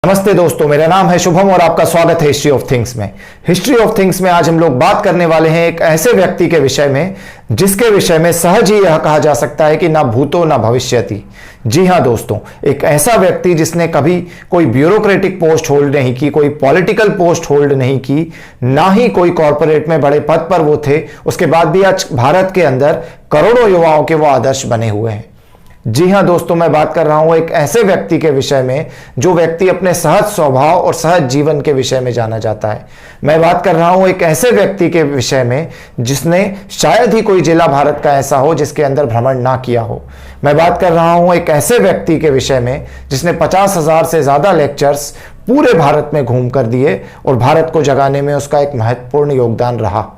नमस्ते दोस्तों, मेरा नाम है शुभम और आपका स्वागत है हिस्ट्री ऑफ थिंग्स में। हिस्ट्री ऑफ थिंग्स में आज हम लोग बात करने वाले हैं एक ऐसे व्यक्ति के विषय में जिसके विषय में सहज ही यह कहा जा सकता है कि ना भूतो ना भविष्यति। जी हां दोस्तों, एक ऐसा व्यक्ति जिसने कभी कोई ब्यूरोक्रेटिक पोस्ट होल्ड नहीं की, कोई पॉलिटिकल पोस्ट होल्ड नहीं की, ना ही कोई कॉर्पोरेट में बड़े पद पर वो थे। उसके बाद भी आज भारत के अंदर करोड़ों युवाओं के वो आदर्श बने हुए हैं। जी हां दोस्तों, मैं बात कर रहा हूं एक ऐसे व्यक्ति के विषय में जो व्यक्ति अपने सहज स्वभाव और सहज जीवन के विषय में जाना जाता है। मैं बात कर रहा हूं एक ऐसे व्यक्ति के विषय में जिसने शायद ही कोई जिला भारत का ऐसा हो जिसके अंदर भ्रमण ना किया हो। मैं बात कर रहा हूं एक ऐसे व्यक्ति के विषय में जिसने 50,000 से ज्यादा लेक्चर्स पूरे भारत में घूम कर दिए और भारत को जगाने में उसका एक महत्वपूर्ण योगदान रहा।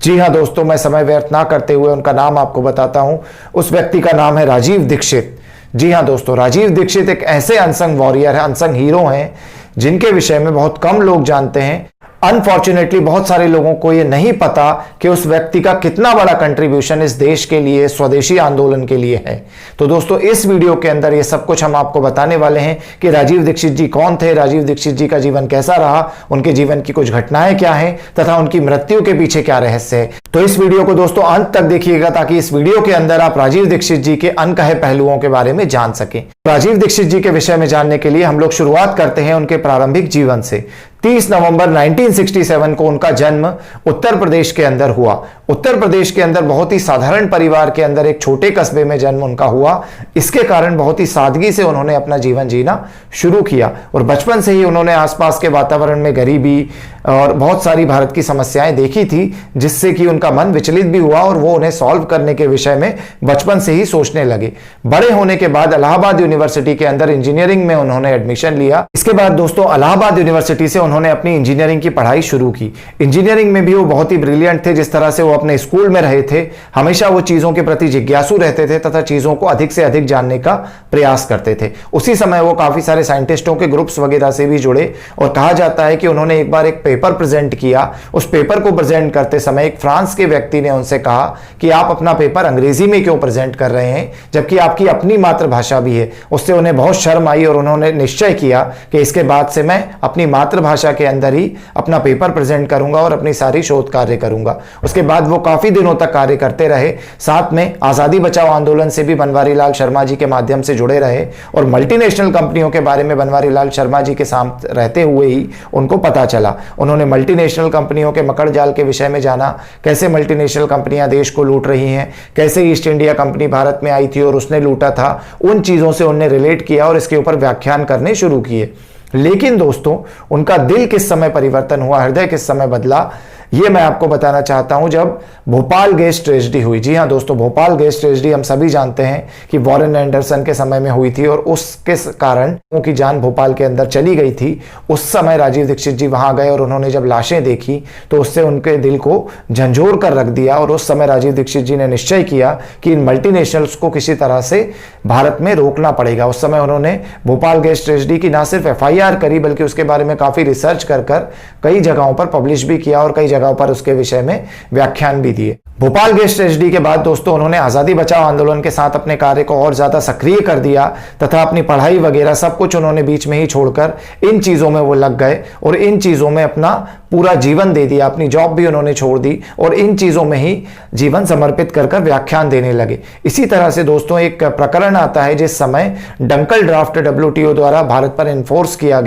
जी हां दोस्तों, मैं समय व्यर्थ ना करते हुए उनका नाम आपको बताता हूं। उस व्यक्ति का नाम है राजीव दीक्षित। जी हां दोस्तों, राजीव दीक्षित एक ऐसे अनसंग वॉरियर है, अनसंग हीरो हैं जिनके विषय में बहुत कम लोग जानते हैं। अनफॉर्चुनेटली बहुत सारे लोगों को यह नहीं पता कि उस व्यक्ति का कितना बड़ा कंट्रीब्यूशन इस देश के लिए, स्वदेशी आंदोलन के लिए है। तो दोस्तों, इस वीडियो के अंदर ये सब कुछ हम आपको बताने वाले हैं कि राजीव दीक्षित जी कौन थे, राजीव दीक्षित जी का जीवन कैसा रहा, उनके जीवन की कुछ घटनाएं क्या हैं तथा उनकी मृत्यु के पीछे क्या रहस्य है। तो इस वीडियो को दोस्तों अंत तक देखिएगा ताकि इस वीडियो के अंदर आप राजीव दीक्षित जी के अनकहे पहलुओं के बारे में जान सकें। राजीव दीक्षित जी के विषय में जानने के लिए हम लोग शुरुआत करते हैं उनके प्रारंभिक जीवन से। 30 नवंबर 1967 को उनका जन्म उत्तर प्रदेश के अंदर हुआ। उत्तर प्रदेश के अंदर बहुत ही साधारण परिवार के अंदर एक छोटे कस्बे में जन्म उनका हुआ। इसके कारण बहुत ही सादगी से उन्होंने अपना जीवन जीना शुरू किया और बचपन से ही उन्होंने आसपास के वातावरण में गरीबी और बहुत सारी भारत की समस्याएं देखी थी, जिससे कि उनका मन विचलित भी हुआ और वो उन्हें सॉल्व करने के विषय में बचपन से ही सोचने लगे। बड़े होने के बाद इलाहाबाद यूनिवर्सिटी के अंदर इंजीनियरिंग में उन्होंने एडमिशन लिया। इसके बाद दोस्तों इलाहाबाद यूनिवर्सिटी से उन्होंने अपनी इंजीनियरिंग की पढ़ाई शुरू की। इंजीनियरिंग में भी वो बहुत ही ब्रिलियंट थे। जिस तरह से वो अपने स्कूल में रहे थे, हमेशा वो चीजों के प्रति जिज्ञासु रहते थे तथा चीजों को अधिक से अधिक जानने का प्रयास करते थे। उसी समय वो काफी सारे साइंटिस्टों के ग्रुप्स वगैरह से भी जुड़े और कहा जाता है कि उन्होंने एक बार एक पेपर प्रेजेंट किया। उस पेपर को प्रेजेंट करते समय एक फ्रांस के व्यक्ति ने उनसे कहा कि आप अपना पेपर अंग्रेजी में क्यों प्रेजेंट कर रहे हैं जबकि आपकी अपनी मातृभाषा भी है। उससे उन्हें बहुत शर्म आई और उन्होंने निश्चय किया कि इसके बाद से मैं अपनी मातृभाषा के अंदर ही अपना पेपर प्रेजेंट करूंगा और अपनी सारी शोध कार्य करूंगा। उसके बाद वो काफी दिनों तक कार्य करते रहे। साथ में आजादी बचाओ आंदोलन से भी बनवारी लाल शर्मा जी के माध्यम से जुड़े रहे और मल्टीनेशनल कंपनियों के बारे में बनवारी लाल शर्मा जी के साथ रहते हुए ही उनको पता चला। उन्होंने मल्टीनेशनल कंपनियों के मकड़ जाल के विषय में जाना, कैसे मल्टीनेशनल कंपनियां देश को लूट रही हैं, कैसे ईस्ट इंडिया कंपनी भारत में आई थी और उसने लूटा था। उन चीजों से उन्होंने रिलेट किया और इसके ऊपर व्याख्यान करने शुरू किए। लेकिन दोस्तों, उनका दिल किस समय परिवर्तन हुआ, हृदय किस समय बदला, ये मैं आपको बताना चाहता हूं जब भोपाल गैस ट्रेजेडी हुई। जी हां दोस्तों, भोपाल गैस ट्रेजेडी हम सभी जानते हैं कि वॉरेन एंडरसन के समय में हुई थी और उसके कारण उनकी जान भोपाल के अंदर चली गई थी। उस समय राजीव दीक्षित जी वहां गए और उन्होंने जब लाशें देखी तो उससे उनके दिल को झंझोर कर रख दिया और उस समय राजीव दीक्षित जी ने निश्चय किया कि इन मल्टीनेशनल्स को किसी तरह से भारत में रोकना पड़ेगा। उस समय उन्होंने भोपाल गैस ट्रेजेडी की ना सिर्फ FIR करी बल्कि उसके बारे में काफी रिसर्च कर कई जगहों पर पब्लिश भी किया और कई जगहों पर उसके विषय में व्याख्यान भी दिए। भोपाल गैस ट्रेजेडी के बाद दोस्तों उन्होंने आजादी बचाओ आंदोलन के साथ अपने कार्य को और ज्यादा सक्रिय कर दिया तथा अपनी पढ़ाई वगैरह सब कुछ उन्होंने बीच में ही छोड़कर इन चीजों में वो लग गए और इन चीजों में अपना पूरा जीवन दे दिया। अपनी जॉब भी उन्होंने छोड़ दी और इन चीजों में ही जीवन समर्पित कर व्याख्यान देने लगे। इसी तरह से दोस्तों एक प्रकरण आता है जिस समय डंकल ड्राफ्ट WTO द्वारा भारत पर इम्पोज किया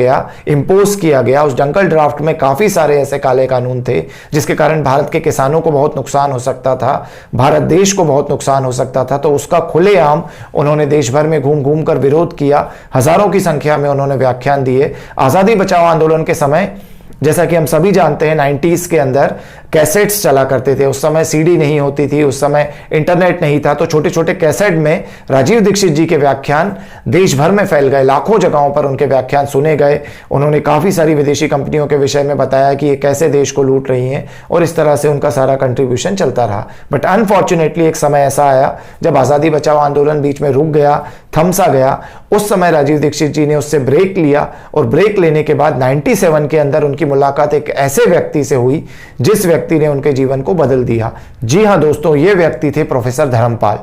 गया। उस डंकल ड्राफ्ट में काफी सारे ऐसे काले कानून थे जिसके कारण भारत के किसानों को बहुत नुकसान हो सकता था, भारत देश को बहुत नुकसान हो सकता था। तो उसका खुलेआम उन्होंने देश भर में घूम घूम कर विरोध किया। हजारों की संख्या में उन्होंने व्याख्यान दिए। आजादी बचाओ आंदोलन के समय जैसा कि हम सभी जानते हैं 90s के अंदर कैसेट्स चला करते थे। उस समय CD नहीं होती थी, उस समय इंटरनेट नहीं था, तो छोटे छोटे कैसेट में राजीव दीक्षित जी के व्याख्यान देश भर में फैल गए। लाखों जगहों पर उनके व्याख्यान सुने गए। उन्होंने काफी सारी विदेशी कंपनियों के विषय में बताया कि ये कैसे देश को लूट रही हैं और इस तरह से उनका सारा कंट्रीब्यूशन चलता रहा। बट अनफॉर्चुनेटली एक समय ऐसा आया जब आजादी बचाओ आंदोलन बीच में रुक गया, थमसा गया। उस समय राजीव दीक्षित जी ने उससे ब्रेक लिया और ब्रेक लेने के बाद 97 के अंदर उनकी मुलाकात एक ऐसे व्यक्ति से हुई जिस व्यक्ति ने उनके जीवन को बदल दिया। जी हां दोस्तों, ये व्यक्ति थे प्रोफेसर धर्मपाल।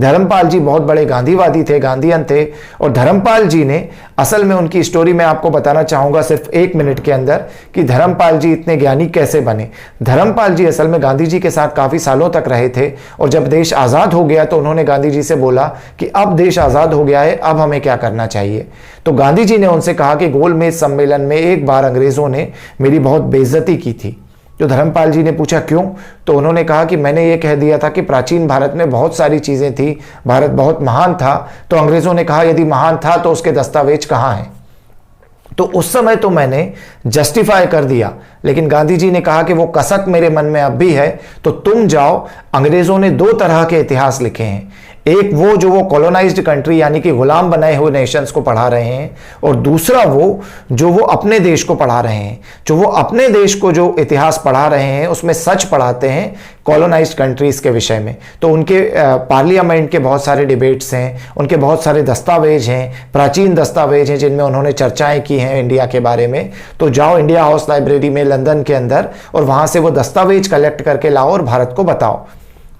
धर्मपाल जी बहुत बड़े गांधीवादी थे, गांधीयन थे। और धर्मपाल जी ने असल में, उनकी स्टोरी मैं आपको बताना चाहूंगा सिर्फ 1 मिनट के अंदर कि धर्मपाल जी इतने ज्ञानी कैसे बने। धर्मपाल जी असल में गांधी जी के साथ काफी सालों तक रहे थे और जब देश आजाद हो गया तो उन्होंने गांधी जी से बोला कि अब देश आजाद हो गया है, अब हमें क्या करना चाहिए। तो गांधी जी ने उनसे कहा कि गोलमेज सम्मेलन में एक बार अंग्रेजों ने मेरी बहुत बेइज्जती की थी। तो धर्मपाल जी ने पूछा क्यों? तो उन्होंने कहा कि मैंने ये कह दिया था कि प्राचीन भारत में बहुत सारी चीजें थी, भारत बहुत महान था। तो अंग्रेजों ने कहा यदि महान था तो उसके दस्तावेज कहां हैं? तो उस समय तो मैंने जस्टिफाई कर दिया, लेकिन गांधी जी ने कहा कि वो कसक मेरे मन में अब भी है। तो तुम जाओ, अंग्रेजों ने 2 तरह के इतिहास लिखे हैं, एक वो जो वो कॉलोनाइज्ड कंट्री यानी कि गुलाम बनाए हुए नेशंस को पढ़ा रहे हैं, और दूसरा वो जो वो अपने देश को पढ़ा रहे हैं। जो वो अपने देश को जो इतिहास पढ़ा रहे हैं उसमें सच पढ़ाते हैं कॉलोनाइज्ड कंट्रीज के विषय में। तो उनके पार्लियामेंट के बहुत सारे डिबेट्स हैं, उनके बहुत सारे दस्तावेज हैं, प्राचीन दस्तावेज हैं जिनमें उन्होंने चर्चाएं की हैं इंडिया के बारे में। तो जाओ इंडिया हाउस लाइब्रेरी में लंदन के अंदर और वहां से वो दस्तावेज कलेक्ट करके लाओ और भारत को बताओ।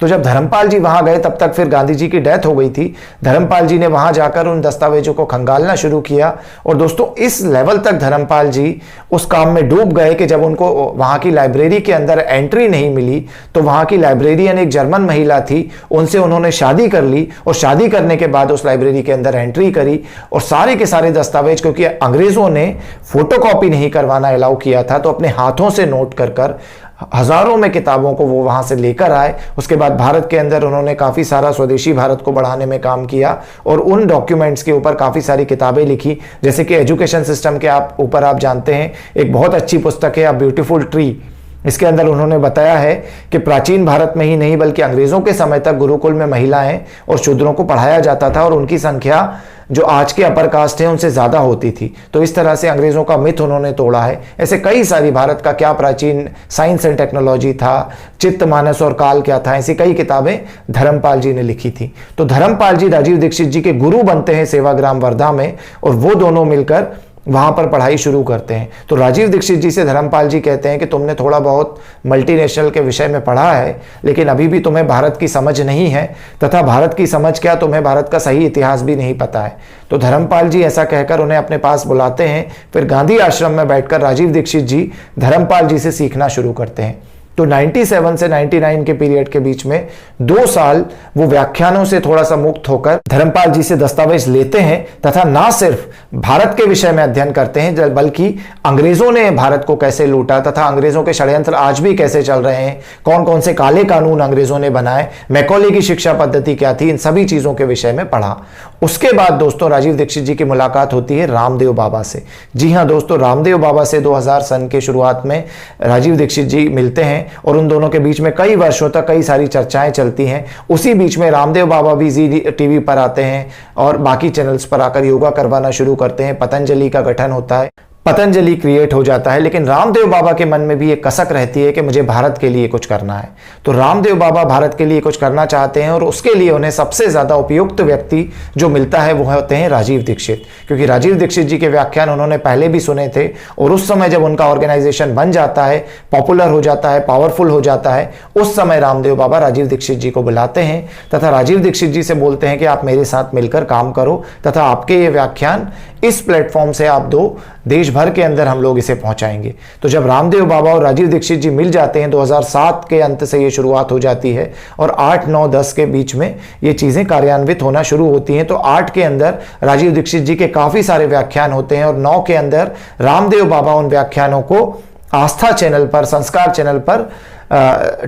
तो जब धर्मपाल जी वहां गए तब तक फिर गांधी जी की डेथ हो गई थी। धर्मपाल जी ने वहां जाकर उन दस्तावेजों को खंगालना शुरू किया और दोस्तों इस लेवल तक धर्मपाल जी उस काम में डूब गए कि जब उनको वहां की लाइब्रेरी के अंदर एंट्री नहीं मिली तो वहां की लाइब्रेरियन एक जर्मन महिला थी, उनसे उन्होंने शादी कर ली और शादी करने के बाद उस लाइब्रेरी के अंदर एंट्री करी और सारे के सारे दस्तावेज, क्योंकि अंग्रेजों ने फोटोकॉपी नहीं करवाना अलाउ किया था, तो अपने हाथों से नोट कर हजारों में किताबों को वो वहां से लेकर आए। उसके बाद भारत के अंदर उन्होंने काफी सारा स्वदेशी भारत को बढ़ाने में काम किया और उन डॉक्यूमेंट्स के ऊपर काफी सारी किताबें लिखी, जैसे कि एजुकेशन सिस्टम के ऊपर आप जानते हैं एक बहुत अच्छी पुस्तक है अ ब्यूटीफुल ट्री। इसके अंदर उन्होंने बताया है कि प्राचीन भारत में ही नहीं बल्कि अंग्रेजों के समय तक गुरुकुल में महिलाएं और शूद्रों को पढ़ाया जाता था और उनकी संख्या जो आज के अपर कास्ट है उनसे ज्यादा होती थी। तो इस तरह से अंग्रेजों का मिथ उन्होंने तोड़ा है। ऐसे कई सारी भारत का क्या प्राचीन साइंस एंड टेक्नोलॉजी था, चित्त मानस और काल क्या था, ऐसी कई किताबें धर्मपाल जी ने लिखी थी। तो धर्मपाल जी राजीव दीक्षित जी के गुरु बनते हैं सेवाग्राम वर्धा में और वो दोनों मिलकर वहां पर पढ़ाई शुरू करते हैं। तो राजीव दीक्षित जी से धर्मपाल जी कहते हैं कि तुमने थोड़ा बहुत मल्टीनेशनल के विषय में पढ़ा है लेकिन अभी भी तुम्हें भारत की समझ नहीं है, तथा भारत की समझ क्या तुम्हें भारत का सही इतिहास भी नहीं पता है। तो धर्मपाल जी ऐसा कहकर उन्हें अपने पास बुलाते हैं। फिर गांधी आश्रम में बैठकर राजीव दीक्षित जी धर्मपाल जी से सीखना शुरू करते हैं। तो 97 से 99 के पीरियड के बीच में 2 साल वो व्याख्यानों से थोड़ा सा मुक्त होकर धर्मपाल जी से दस्तावेज लेते हैं तथा ना सिर्फ भारत के विषय में अध्ययन करते हैं बल्कि अंग्रेजों ने भारत को कैसे लूटा तथा अंग्रेजों के षड्यंत्र आज भी कैसे चल रहे हैं, कौन कौन से काले कानून अंग्रेजों ने बनाए, मैकॉले की शिक्षा पद्धति क्या थी, इन सभी चीजों के विषय में पढ़ा। उसके बाद दोस्तों राजीव दीक्षित जी की मुलाकात होती है रामदेव बाबा से। जी हाँ दोस्तों, रामदेव बाबा से 2000 सन के शुरुआत में राजीव दीक्षित जी मिलते हैं और उन दोनों के बीच में कई वर्षों तक कई सारी चर्चाएं चलती हैं। उसी बीच में रामदेव बाबा भी जी टीवी पर आते हैं और बाकी चैनल्स पर आकर योगा करवाना शुरू करते हैं। पतंजलि का गठन होता है, पतंजलि क्रिएट हो जाता है। लेकिन रामदेव बाबा के मन में भी एक कसक रहती है कि मुझे भारत के लिए कुछ करना है। तो रामदेव बाबा भारत के लिए कुछ करना चाहते हैं और उसके लिए उन्हें सबसे ज्यादा उपयुक्त व्यक्ति जो मिलता है वो होते हैं राजीव दीक्षित, क्योंकि राजीव दीक्षित जी के व्याख्यान उन्होंने पहले भी सुने थे और उस समय जब उनका ऑर्गेनाइजेशन बन जाता है, पॉपुलर हो जाता है, पावरफुल हो जाता है, उस समय रामदेव बाबा राजीव दीक्षित जी को बुलाते हैं तथा राजीव दीक्षित जी से बोलते हैं कि आप मेरे साथ मिलकर काम करो तथा आपके ये व्याख्यान इस प्लेटफॉर्म से आप दो, देश भर के अंदर हम लोग इसे पहुंचाएंगे। तो जब रामदेव बाबा और राजीव दीक्षित जी मिल जाते हैं 2007 के अंत से ये शुरुआत हो जाती है और 8, 9, 10 के बीच में ये चीजें कार्यान्वित होना शुरू होती हैं। तो 8 के अंदर राजीव दीक्षित जी के काफी सारे व्याख्यान होते हैं और 9 के अंदर रामदेव बाबा उन व्याख्यानों को आस्था चैनल पर, संस्कार चैनल पर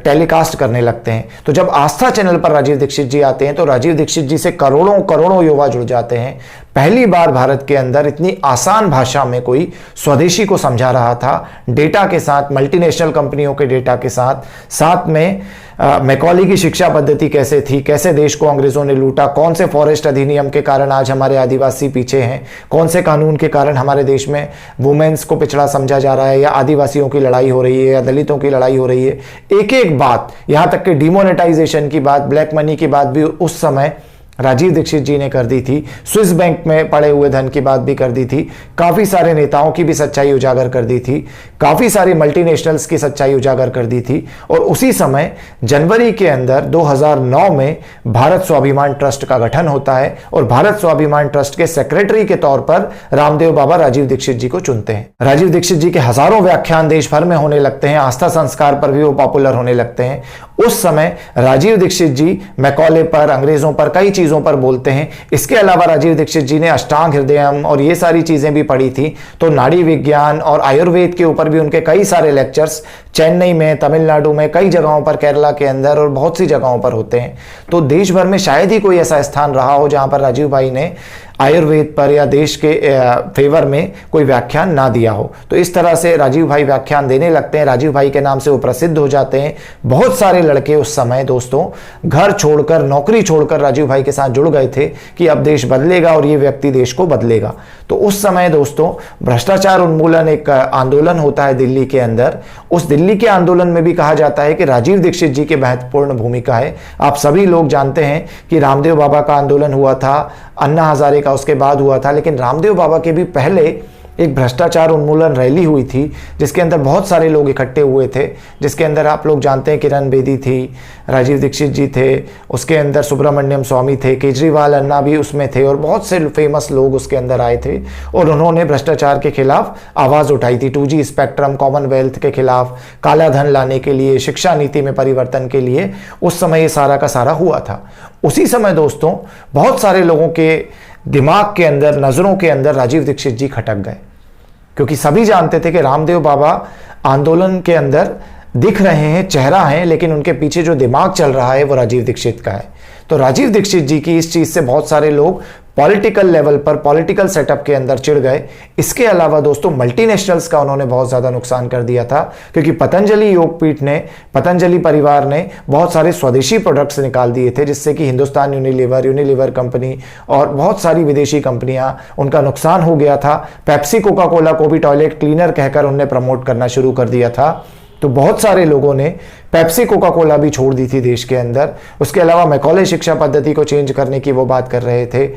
टेलीकास्ट करने लगते हैं। तो जब आस्था चैनल पर राजीव दीक्षित जी आते हैं तो राजीव दीक्षित जी से करोड़ों करोड़ों युवा जुड़ जाते हैं। पहली बार भारत के अंदर इतनी आसान भाषा में कोई स्वदेशी को समझा रहा था, डेटा के साथ, मल्टीनेशनल कंपनियों के डेटा के साथ, साथ में मैकॉले की शिक्षा पद्धति कैसे थी, कैसे देश को अंग्रेजों ने लूटा, कौन से फॉरेस्ट अधिनियम के कारण आज हमारे आदिवासी पीछे हैं, कौन से कानून के कारण हमारे देश में वुमेन्स को पिछड़ा समझा जा रहा है या आदिवासियों की लड़ाई हो रही है या दलितों की लड़ाई हो रही है। एक एक बात, यहां तक कि डिमोनेटाइजेशन की बात, ब्लैक मनी की बात भी उस समय राजीव दीक्षित जी ने कर दी थी। स्विस बैंक में पड़े हुए धन की बात भी कर दी थी। काफ़ी सारे नेताओं की भी सच्चाई उजागर कर दी थी। काफ़ी सारी मल्टीनेशनल्स की सच्चाई उजागर कर दी थी। और उसी समय जनवरी के अंदर 2009 में भारत स्वाभिमान ट्रस्ट का गठन होता है और भारत स्वाभिमान ट्रस्ट के सेक्रेटरी के तौर पर रामदेव बाबा राजीव दीक्षित जी को चुनते हैं। राजीव दीक्षित जी के हजारों व्याख्यान देश भर में होने लगते हैं। आस्था संस्कार पर भी वो पॉपुलर होने लगते हैं। उस समय राजीव दीक्षित जी मैकॉले पर, अंग्रेजों पर, कई चीजों पर बोलते हैं। इसके अलावा राजीव दीक्षित जी ने अष्टांग हृदयम और ये सारी चीजें भी पढ़ी थी। तो नाड़ी विज्ञान और आयुर्वेद के ऊपर भी उनके कई सारे लेक्चर्स चेन्नई में, तमिलनाडु में, कई जगहों पर, केरला के अंदर और बहुत सी जगहों पर होते हैं। तो देश भर में शायद ही कोई ऐसा स्थान रहा हो जहां पर राजीव भाई ने आयुर्वेद पर या देश के फेवर में कोई व्याख्यान ना दिया हो। तो इस तरह से राजीव भाई व्याख्यान देने लगते हैं। राजीव भाई के नाम से वो प्रसिद्ध हो जाते हैं। बहुत सारे लड़के उस समय दोस्तों घर छोड़कर, नौकरी छोड़कर राजीव भाई के साथ जुड़ गए थे कि अब देश बदलेगा और ये व्यक्ति देश को बदलेगा। तो उस समय दोस्तों भ्रष्टाचार उन्मूलन एक आंदोलन होता है दिल्ली के अंदर। उस दिल्ली के आंदोलन में भी कहा जाता है कि राजीव दीक्षित जी की महत्वपूर्ण भूमिका है। आप सभी लोग जानते हैं कि रामदेव बाबा का आंदोलन हुआ था, अन्ना हजारे का उसके बाद हुआ था, लेकिन रामदेव बाबा के भी पहले एक भ्रष्टाचार उन्मूलन रैली हुई थी जिसके अंदर बहुत सारे लोग इकट्ठे हुए थे। जिसके अंदर आप लोग जानते हैं किरण बेदी थी, राजीव दीक्षित जी थे, उसके अंदर सुब्रमण्यम स्वामी थे, केजरीवाल अन्ना भी उसमें थे और बहुत से फेमस लोग उसके अंदर आए थे और उन्होंने भ्रष्टाचार के खिलाफ आवाज़ उठाई थी। 2G स्पेक्ट्रम, कॉमनवेल्थ के खिलाफ, काला धन लाने के लिए, शिक्षा नीति में परिवर्तन के लिए उस समय ये सारा का सारा हुआ था। उसी समय दोस्तों बहुत सारे लोगों के दिमाग के अंदर, नज़रों के अंदर राजीव दीक्षित जी खटक गए, क्योंकि सभी जानते थे कि रामदेव बाबा आंदोलन के अंदर दिख रहे हैं, चेहरा है, लेकिन उनके पीछे जो दिमाग चल रहा है वो राजीव दीक्षित का है। तो राजीव दीक्षित जी की इस चीज़ से बहुत सारे लोग पॉलिटिकल लेवल पर, पॉलिटिकल सेटअप के अंदर चिढ़ गए। इसके अलावा दोस्तों मल्टीनेशनल्स का उन्होंने बहुत ज़्यादा नुकसान कर दिया था, क्योंकि पतंजलि योगपीठ ने, पतंजलि परिवार ने बहुत सारे स्वदेशी प्रोडक्ट्स निकाल दिए थे जिससे कि हिंदुस्तान यूनिलीवर कंपनी और बहुत सारी विदेशी कंपनियां, उनका नुकसान हो गया था। पेप्सी, कोका कोला को भी टॉयलेट क्लीनर कहकर उन्होंने प्रमोट करना शुरू कर दिया था। तो बहुत सारे लोगों ने पेप्सी, कोका कोला भी छोड़ दी थी देश के अंदर। उसके अलावा मैकॉले शिक्षा पद्धति को चेंज करने की वो बात कर रहे थे,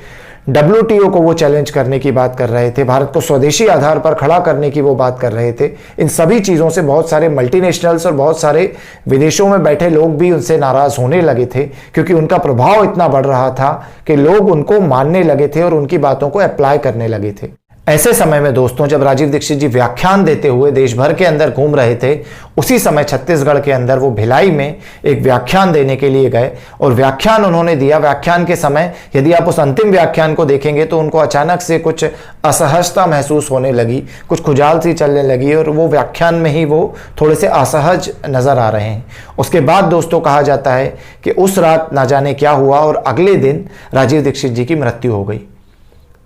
WTO को वो चैलेंज करने की बात कर रहे थे, भारत को स्वदेशी आधार पर खड़ा करने की वो बात कर रहे थे। इन सभी चीज़ों से बहुत सारे मल्टीनेशनल्स और बहुत सारे विदेशों में बैठे लोग भी उनसे नाराज़ होने लगे थे, क्योंकि उनका प्रभाव इतना बढ़ रहा था कि लोग उनको मानने लगे थे और उनकी बातों को अप्लाई करने लगे थे। ऐसे समय में दोस्तों जब राजीव दीक्षित जी व्याख्यान देते हुए देश भर के अंदर घूम रहे थे, उसी समय छत्तीसगढ़ के अंदर वो भिलाई में एक व्याख्यान देने के लिए गए और व्याख्यान उन्होंने दिया। व्याख्यान के समय यदि आप उस अंतिम व्याख्यान को देखेंगे तो उनको अचानक से कुछ असहजता महसूस होने लगी, कुछ खुजाल सी चलने लगी और वो व्याख्यान में ही वो थोड़े से असहज नजर आ रहे हैं। उसके बाद दोस्तों कहा जाता है कि उस रात ना जाने क्या हुआ और अगले दिन राजीव दीक्षित जी की मृत्यु हो गई।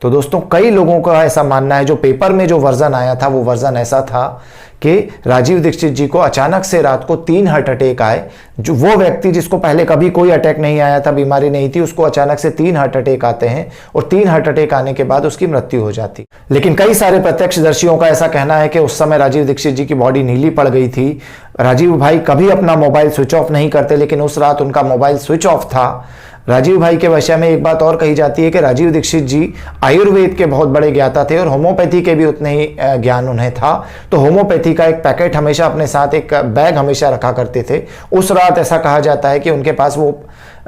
तो दोस्तों कई लोगों का ऐसा मानना है, जो पेपर में जो वर्जन आया था वो वर्जन ऐसा था कि राजीव दीक्षित जी को अचानक से रात को 3 हार्ट अटैक आए। जो वो व्यक्ति जिसको पहले कभी कोई अटैक नहीं आया था, बीमारी नहीं थी, उसको अचानक से 3 हार्ट अटैक आते हैं और 3 हार्ट अटैक आने के बाद उसकी मृत्यु हो जाती। लेकिन कई सारे प्रत्यक्षदर्शियों का ऐसा कहना है कि उस समय राजीव दीक्षित जी की बॉडी नीली पड़ गई थी। राजीव भाई कभी अपना मोबाइल स्विच ऑफ नहीं करते, लेकिन उस रात उनका मोबाइल स्विच ऑफ था। राजीव भाई के विषय में एक बात और कही जाती है कि राजीव दीक्षित जी आयुर्वेद के बहुत बड़े ज्ञाता थे और होम्योपैथी के भी उतने ही ज्ञान उन्हें था। तो होम्योपैथी का एक पैकेट हमेशा अपने साथ, एक बैग हमेशा रखा करते थे। उस रात ऐसा कहा जाता है कि उनके पास वो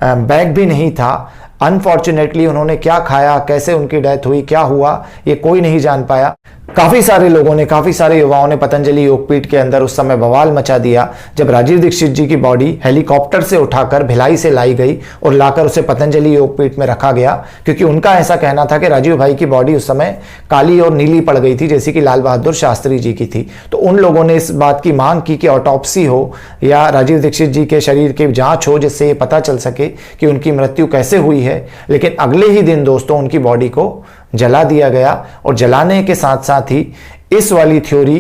बैग भी नहीं था। अनफॉर्चुनेटली उन्होंने क्या खाया, कैसे उनकी डेथ हुई, क्या हुआ, ये कोई नहीं जान पाया। काफी सारे लोगों ने, काफी सारे युवाओं ने पतंजलि योगपीठ के अंदर उस समय बवाल मचा दिया जब राजीव दीक्षित जी की बॉडी हेलीकॉप्टर से उठाकर भिलाई से लाई गई और लाकर उसे पतंजलि योगपीठ में रखा गया, क्योंकि उनका ऐसा कहना था कि राजीव भाई की बॉडी उस समय काली और नीली पड़ गई थी जैसी कि लाल बहादुर शास्त्री जी की थी। तो उन लोगों ने इस बात की मांग की कि ऑटोप्सी हो या राजीव दीक्षित जी के शरीर की जांच हो, जिससे ये पता चल सके कि उनकी मृत्यु कैसे हुई है। लेकिन अगले ही दिन दोस्तों उनकी बॉडी को जला दिया गया और जलाने के साथ साथ ही इस वाली थ्योरी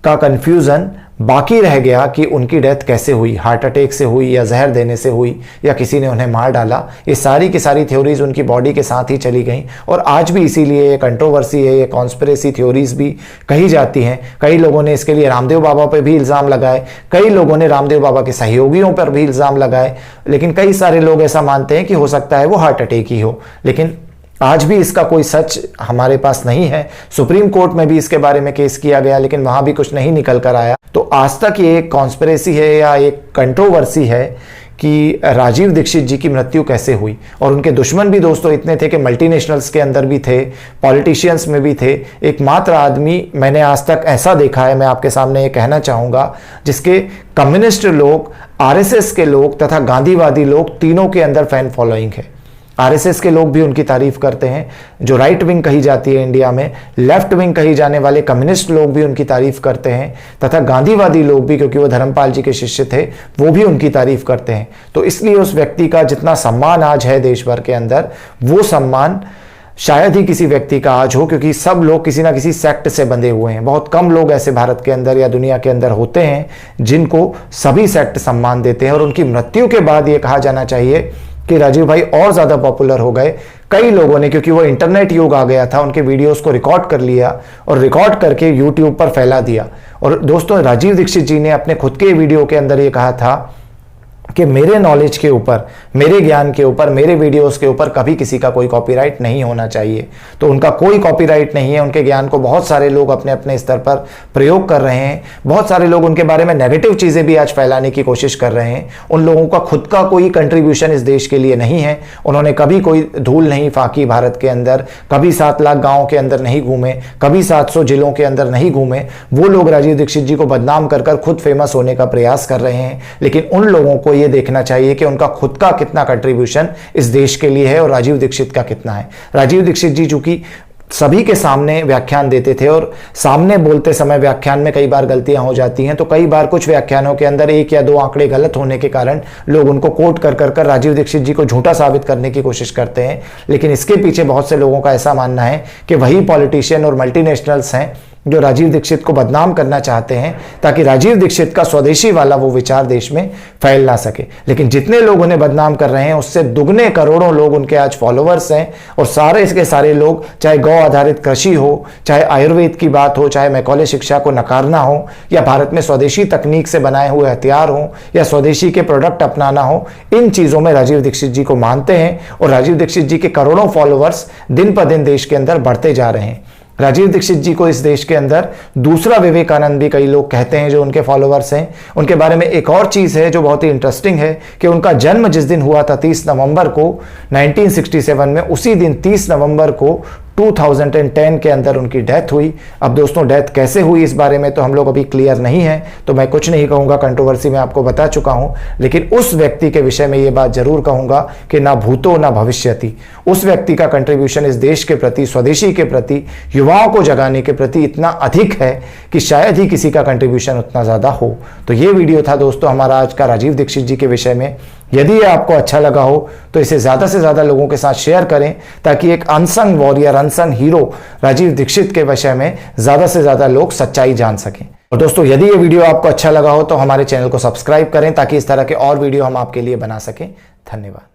का कंफ्यूजन बाकी रह गया कि उनकी डेथ कैसे हुई, हार्ट अटैक से हुई या जहर देने से हुई या किसी ने उन्हें मार डाला। ये सारी की सारी थ्योरीज उनकी बॉडी के साथ ही चली गई और आज भी इसीलिए ये कंट्रोवर्सी है, ये कॉन्स्पिरेसी थ्योरीज भी कही जाती हैं। कई लोगों ने इसके लिए रामदेव बाबा पर भी इल्ज़ाम लगाए, कई लोगों ने रामदेव बाबा के सहयोगियों पर भी इल्ज़ाम लगाए, लेकिन कई सारे लोग ऐसा मानते हैं कि हो सकता है वो हार्ट अटैक ही हो। लेकिन आज भी इसका कोई सच हमारे पास नहीं है। सुप्रीम कोर्ट में भी इसके बारे में केस किया गया, लेकिन वहां भी कुछ नहीं निकल कर आया। तो आज तक ये एक कॉन्स्पिरेसी है या एक कंट्रोवर्सी है कि राजीव दीक्षित जी की मृत्यु कैसे हुई। और उनके दुश्मन भी दोस्तों इतने थे कि मल्टीनेशनल्स के अंदर भी थे, पॉलिटिशियंस में भी थे। एकमात्र आदमी मैंने आज तक ऐसा देखा है, मैं आपके सामने ये कहना चाहूँगा, जिसके कम्युनिस्ट लोग, आरएसएस के लोग तथा गांधीवादी लोग तीनों के अंदर फैन फॉलोइंग है। आरएसएस के लोग भी उनकी तारीफ करते हैं, जो राइट विंग कही जाती है इंडिया में, लेफ्ट विंग कही जाने वाले कम्युनिस्ट लोग भी उनकी तारीफ करते हैं, तथा गांधीवादी लोग भी, क्योंकि वो धर्मपाल जी के शिष्य थे, वो भी उनकी तारीफ करते हैं। तो इसलिए उस व्यक्ति का जितना सम्मान आज है देश भर के अंदर, वो सम्मान शायद ही किसी व्यक्ति का आज हो, क्योंकि सब लोग किसी ना किसी सेक्ट से बंधे हुए हैं। बहुत कम लोग ऐसे भारत के अंदर या दुनिया के अंदर होते हैं जिनको सभी सेक्ट सम्मान देते हैं। और उनकी मृत्यु के बाद ये कहा जाना चाहिए कि राजीव भाई और ज्यादा पॉपुलर हो गए। कई लोगों ने, क्योंकि वो इंटरनेट युग आ गया था, उनके वीडियोस को रिकॉर्ड कर लिया और रिकॉर्ड करके यूट्यूब पर फैला दिया। और दोस्तों राजीव दीक्षित जी ने अपने खुद के वीडियो के अंदर ये कहा था कि मेरे नॉलेज के ऊपर, मेरे ज्ञान के ऊपर, मेरे वीडियोस के ऊपर कभी किसी का कोई कॉपीराइट नहीं होना चाहिए। तो उनका कोई कॉपीराइट नहीं है। उनके ज्ञान को बहुत सारे लोग अपने अपने स्तर पर प्रयोग कर रहे हैं। बहुत सारे लोग उनके बारे में नेगेटिव चीज़ें भी आज फैलाने की कोशिश कर रहे हैं। उन लोगों का खुद का कोई कंट्रीब्यूशन इस देश के लिए नहीं है। उन्होंने कभी कोई धूल नहीं फाकी भारत के अंदर, कभी 7 लाख गाँव के अंदर नहीं घूमे, कभी 700 जिलों के अंदर नहीं घूमे। वो लोग राजीव दीक्षित जी को बदनाम कर खुद फेमस होने का प्रयास कर रहे हैं। लेकिन उन लोगों को ये देखना चाहिए कि उनका खुद का कितना कंट्रीब्यूशन इस देश के लिए है और राजीव दीक्षित का कितना है। राजीव दीक्षित जी चूंकि सभी के सामने व्याख्यान देते थे और सामने बोलते समय व्याख्यान में कई बार गलतियां हो जाती हैं, तो कई बार कुछ व्याख्यानों के अंदर 1 या 2 आंकड़े गलत होने के कारण लोग उनको कोट कर राजीव दीक्षित जी को झूठा साबित करने की कोशिश करते हैं। लेकिन इसके पीछे बहुत से लोगों का ऐसा मानना है कि वही पॉलिटिशियन और मल्टीनेशनल्स हैं जो राजीव दीक्षित को बदनाम करना चाहते हैं, ताकि राजीव दीक्षित का स्वदेशी वाला वो विचार देश में फैल ना सके। लेकिन जितने लोग उन्हें बदनाम कर रहे हैं, उससे दुगने करोड़ों लोग उनके आज फॉलोअर्स हैं। और सारे इसके सारे लोग, चाहे गौ आधारित कृषि हो, चाहे आयुर्वेद की बात हो, चाहे मैकॉले शिक्षा को नकारना हो, या भारत में स्वदेशी तकनीक से बनाए हुए हथियार हो, या स्वदेशी के प्रोडक्ट अपनाना हो, इन चीजों में राजीव दीक्षित जी को मानते हैं। और राजीव दीक्षित जी के करोड़ों फॉलोअर्स दिन पर दिन देश के अंदर बढ़ते जा रहे हैं। राजीव दीक्षित जी को इस देश के अंदर दूसरा विवेकानंद भी कई लोग कहते हैं जो उनके फॉलोअर्स हैं। उनके बारे में एक और चीज़ है जो बहुत ही इंटरेस्टिंग है कि उनका जन्म जिस दिन हुआ था 30 नवंबर को 1967 में, उसी दिन 30 नवंबर को 2010 के अंदर उनकी डेथ हुई। अब दोस्तों डेथ कैसे हुई इस बारे में तो हम लोग अभी क्लियर नहीं है, तो मैं कुछ नहीं कहूँगा, कंट्रोवर्सी में आपको बता चुका हूँ। लेकिन उस व्यक्ति के विषय में ये बात जरूर कहूँगा कि ना भूतो ना भविष्यति। उस व्यक्ति का कंट्रीब्यूशन इस देश के प्रति, स्वदेशी के प्रति, युवाओं को जगाने के प्रति इतना अधिक है कि शायद ही किसी का कंट्रीब्यूशन उतना ज़्यादा हो। तो ये वीडियो था दोस्तों हमारा आज का राजीव दीक्षित जी के विषय में। यदि ये आपको अच्छा लगा हो तो इसे ज़्यादा से ज़्यादा लोगों के साथ शेयर करें, ताकि एक unsung warrior, unsung hero Rajiv Dixit के विषय में ज़्यादा से ज़्यादा लोग सच्चाई जान सकें। और दोस्तों यदि ये वीडियो आपको अच्छा लगा हो तो हमारे चैनल को सब्सक्राइब करें, ताकि इस तरह के और वीडियो हम आपके लिए बना सकें। धन्यवाद।